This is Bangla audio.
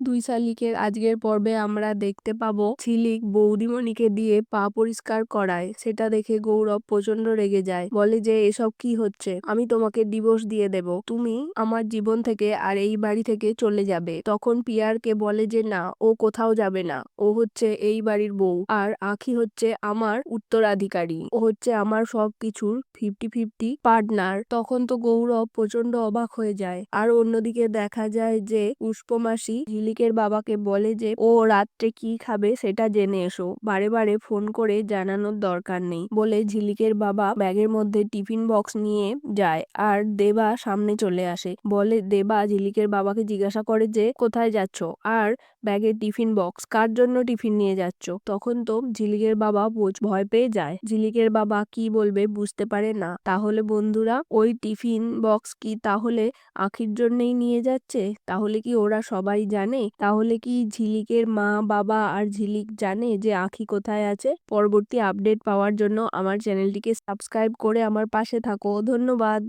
দুই শালিকের আজকের পর্বে আমরা দেখতে পাবো ঝিলিক বৌদিমণিকে দিয়ে পা পরিষ্কার করায়। সেটা দেখে গৌরব প্রচন্ড রেগে যায়, বলে যে এসব কি হচ্ছে, আমি তোমাকে ডিভোর্স দিয়ে দেব, তুমি আমার জীবন থেকে আর এই বাড়ি থেকে চলে যাবে। তখন পিয়ারকে বলে যে না, ও কোথাও যাবে না, ও হচ্ছে এই বাড়ির বউ, আর আখি হচ্ছে আমার উত্তরাধিকারী, ও হচ্ছে আমার সবকিছুর 50-50 পার্টনার। তখন তো গৌরব প্রচন্ড অবাক হয়ে যায়। আর অন্যদিকে দেখা যায় যে পুষ্পমাসি ঝিলিকের বাবাকে বলে যে ও রাত্রে কি খাবে সেটা জেনে এসো, বারে বারে ফোন করে জানানোর দরকার নেই, বলে ঝিলিকের বাবা ব্যাগের মধ্যে টিফিন বক্স নিয়ে যায়। আর দেবা সামনে চলে আসে, বলে দেবা ঝিলিকের বাবাকে জিজ্ঞাসা করে যে কোথায় যাচ্ছ, আর ব্যাগের টিফিন বক্স কার জন্য টিফিন নিয়ে যাচ্ছ। তখন তো ঝিলিকের বাবা ভয় পেয়ে যায়, ঝিলিকের বাবা কি বলবে বুঝতে পারে না। তাহলে বন্ধুরা, ওই টিফিন বক্স কি তাহলে আখির জন্যই নিয়ে যাচ্ছে? তাহলে কি ওরা সবাই জানে? তাহলে কি ঝিলিকের মা, বাবা আর ঝিলিক জানে যে আখি কোথায় আছে? পরবর্তী আপডেট পাওয়ার জন্য আমার চ্যানেলটিকে সাবস্ক্রাইব করে আমার পাশে থাকো। ধন্যবাদ।